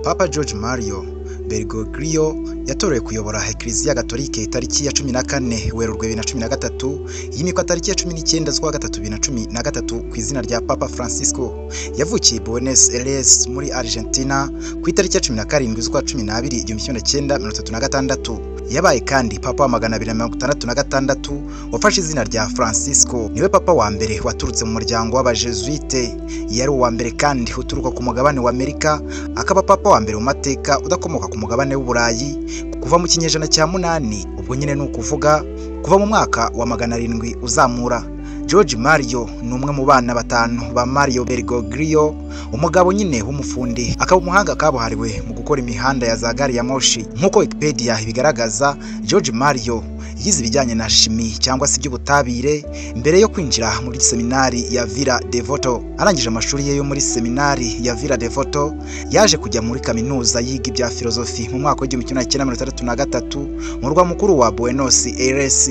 Papa George Mario Bergoglio yatorewe kuyobora Eklezia Gatolika tariki ya 14 Werurwe 2013 yimikwa tariki ya 19 z'ukwa gatatu 2013 ku izina rya Papa Francisco. Yavukiye Buenos Aires muri Argentina ku itariki ya 17 z'ukwa 12 1936. Yabaye kandi Papa wa 266 wafashe izina rya Francisco. Niwe Papa wa mbere waturutse mu muryango w'abajesuite. Yari uwa mbere kandi uturuka ku mugabane wa Amerika, akaba Papa wa mbere mu mateka udakomoka ku mugabane w'Uburayi kuva mu kinyejana cya 8. Ubwo nyine ni ukuvuga kuva mu mwaka wa 700 uzamura. George Mario ni umwe mu bana batanu ba Mario Bergoglio, umugabo nyine w'umufundi, akaba umuhanga kabuhariwe mu gukora imihanda ya za gari ya moshi. Nkuko Wikipedia ibigaragaza, George Mario yize ibijyanye na shimi cyangwa se iby'ubutabire mbere yo kwinjira muri seminari ya Villa Devoto. Arangije amashuri ye yo muri seminari ya Villa Devoto, yaje kujya muri kaminuza yiga ibya filozofi mu mwaka wa 1963 mu murwa mukuru wa Buenos Aires.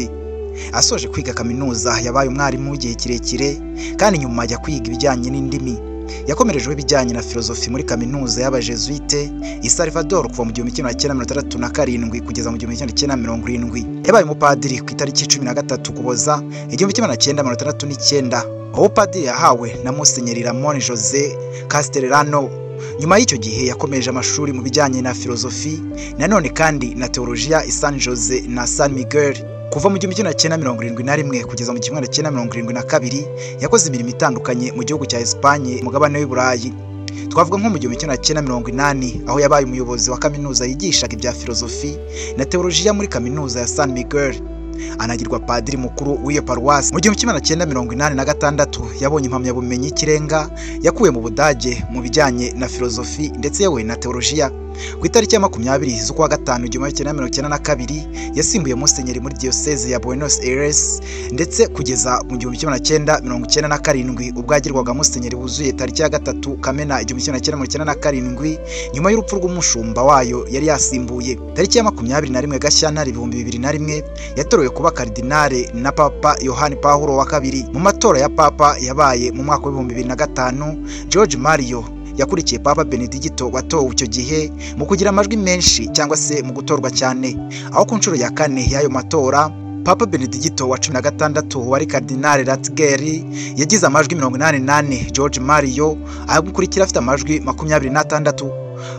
Asoje kwiga kaminuza yabaye umwarimu w'igihe kirekire, kandi nyuma ajya kwiga ibijyanye n'indimi. Yakomerejeho ibijyanye na filozofi muri kaminuza y'abajesuite i Salvador kuva mu 1967 kugeza mu 1970. Yabaye umupadiri ku itariki 13 Ukuboza 1969. Uwo padiri yahawe na Musenyeri Ramon José Castellano. Nyuma y'icyo gihe yakomeje amashuri mu bijyanye na filozofi, nanone kandi na teologia i San Jose na San Miguel. Kuva mu 1971 kugeza mu 1972 yakoze imirimo itandukanye mu gihugu cya Espagne, mugabane w'Uburayi. Twavuga nko mu 1980 aho yabaye umuyobozi wa kaminuza yigishaga ibya filozofi na teologia muri kaminuza ya San Miguel. Anagirwa padiri mukuru w'iyo paruwasi. Mu 1986 yabonye impamyabumenyi y'ikirenga yakuwe mu Budage mu bijyanye na filozofi ndetse yewe na teologia. Ku itariki ya 20 z'ukwa gatanu 1992 yasimbuye Musenyeri muri diocese ya Buenos Aires, ndetse kugeza mu 1997 ubwo yagirwaga Musenyeri wuzuye tariki ya 3 Kamena 1997 nyuma y'urupfu rw'umushumba wayo yari yasimbuye. Tariki ya 21 Gashyantare 2001 yatorewe kuba kardinale na Papa Yohani Paulo wa II. Mu matora ya Papa yabaye mu mwaka wa 2005, George Mario yakurikiye Papa Benedicto watowe icyo gihe mu kugira amajwi menshi cyangwa se mu gutorwa cyane. Aho ku nshuro ya 4 y'ayo matora, Papa Benedicto wa 16 wari Cardinal Ratzinger yagize amajwi 88, George Mario agukurikira afite amajwi 26.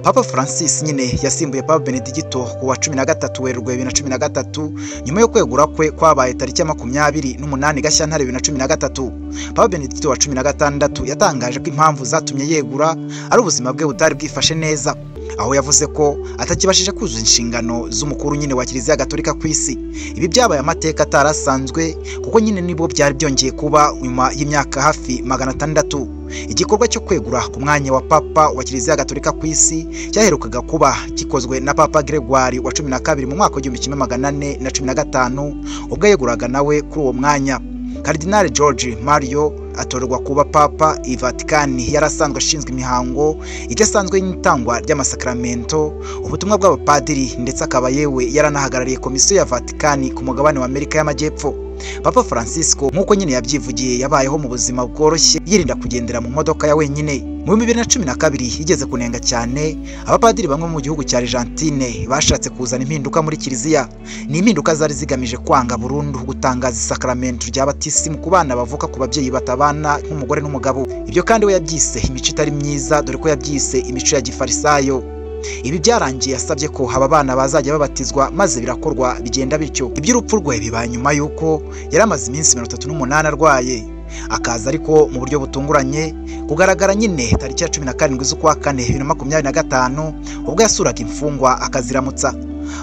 Papa Francis nyine yasimbuye Papa Benedicto ku wa 13 Werurwe 2013 nyuma yo kwegura kwe kwabaye tariki ya 28 Gashyantare 2013. Papa Benedicto wa 16 yatangaje ko impamvu zatumye yegura ari ubuzima bwe butari bwifashe neza, aho yavuze ko atakibashije kuzuza inshingano z'umukuru nyine wa Kiliziya Gatolika ku isi. Ibi byabaye amateka atarasanzwe kuko nyine nibo byari byongeye kuba nyuma y'imyaka hafi 600. Igikorwa cyo kwegura ku mwanya wa Papa wa Kiliziya Gatolika ku isi cyaherukaga kuba gikozwe na Papa Gregoire wa 12 mu mwaka wa 1415 ubwo yeguraga nawe kuri uwo mwanya. Cardinal George Mario atorerwa kuba Papa i Vatikani, yarasanzwe ashinzwe imihango idasanzwe y'itangwa ry'amasakramento, ubutumwa bw'abapadiri, ndetse akaba yewe yaranahagarariye komisiyo ya Vatikani ku mugabane wa Amerika y'Amajyepfo. Papa Francisco nkuko nyine yabyivugiye yabayeho mu buzima bworoshye, yirinda kugendera mu modoka ya wenyine. Mu 2012 yigeze kunenga cyane abapadiri bamwe mu gihugu cya Argentine bashatse kuzana impinduka muri Kiliziya. Ni impinduka zari zigamije kwanga burundu gutangaza isakramento rya batisimu ku bana bavuka ku babyeyi batabana nk'umugore n'umugabo. Ibyo kandi we yabyise imico itari myiza, dore ko yabyise imico ya gifarisayo. Ibi byarangiye yasabye ko aba bana bazajya babatizwa, maze birakorwa bigenda bityo. Iby'urupfu rwe bibaye nyuma y'uko yari amaze iminsi 38 arwaye, akaza ariko mu buryo butunguranye kugaragara nyine tariki ya 17 z'ukwa 4 2025 ubwo yasuraga imfungwa akaziramutsa.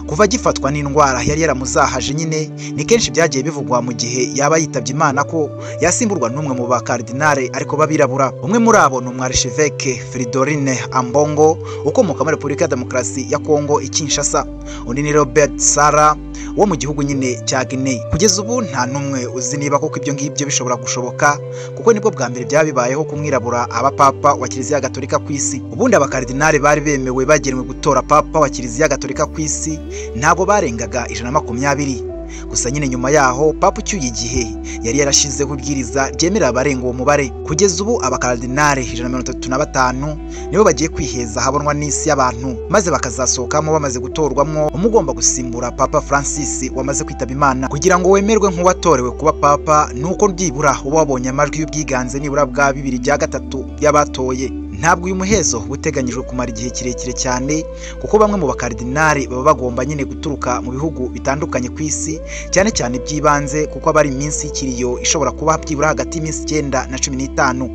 Kuva gifatwa n'indwara yari yaramuzahaje nyine, ni kenshi byagiye bivugwa mu gihe yaba yitabye Imana ko yasimburwa n'umwe mu ba kardinale ariko babirabura. Umwe muri abo ni umwarchevêque Fridolin Ambongo ukomoka muri Repubulika ya Demokarasi ya Kongo i Kinshasa. Undi ni Robert Sara wo mu gihugu nyine cya Guinea. Kugeza ubu nta numwe uzi niba koko ibyo ngibyo bishobora gushoboka, kuko nibwo bwa mbere byabibayeho kumwirabura aba Papa wa Kiliziya Gatolika ku isi. Ubundi abakardinale bari bemewe bagenwe gutora Papa wa Kiliziya Gatolika ku isi ntabwo barengaga 120. gusa nyine nyuma yaho Papa ucyuye igihe yari yarashizeho ibwiriza ryemerera abarenga uwo mubare. Kugeza ubu abakardinale 135 nibo bagiye kwiheza habonwa n'isi y'abantu, maze bakazasohokamo bamaze gutorwamwo umugomba gusimbura Papa Francis wamaze kwitaba Imana. Kugira ngo wemerwe nk'uwatorewe kuba Papa nuko byibura uba wabonye amajwi y'ubwiganze nibura bwa 2/3 y'abatoye. Ntabwo uyu muhezo uteganyijwe kumara igihe kirekire cyane, kuko bamwe mu bakardinali baba bagomba nyine guturuka mu bihugu bitandukanye ku isi, cyane cyane by'ibanze, kuko aba ari iminsi y'ikiriyo ishobora kuba byibura hagati y'iminsi 9 na 15.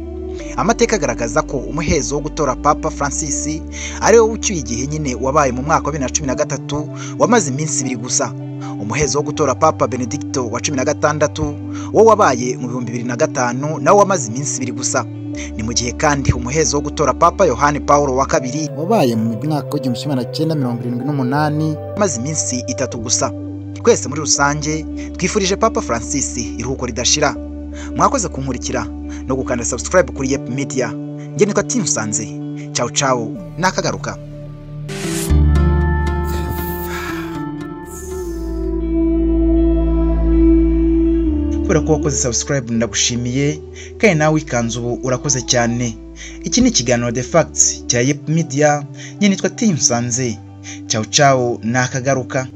Amateka agaragaza ko umuhezo wo gutora Papa Francis ari wo ucyuye igihe nyine wabaye mu mwaka wa 2013 wamaze iminsi 2 gusa. Umuhezo wo gutora Papa Benedicto wa 16 wo wabaye mu 2005 nawo wamaze iminsi 2 gusa. Ni mu gihe kandi umuhezo wo gutora Papa Yohani Paulo wa kabiri wabaye mu mwaka wa 1978 maze iminsi 3 gusa. Twese muri rusange twifurije Papa Francis iruhuko ridashira. Mwakoze kunkurikira no gukanda subscribe kuri Yep Media. Nge nitwa Team Sanze. Ciao ciao nakagaruka. Kubera ko wakoze subscribe ndagushimiye, kandi nawe ikanzu ubu urakoze cyane. Iki ni ikiganiro The Facts cya Yep Media. Nge nitwa Team Sanze. Ciao ciao nakagaruka.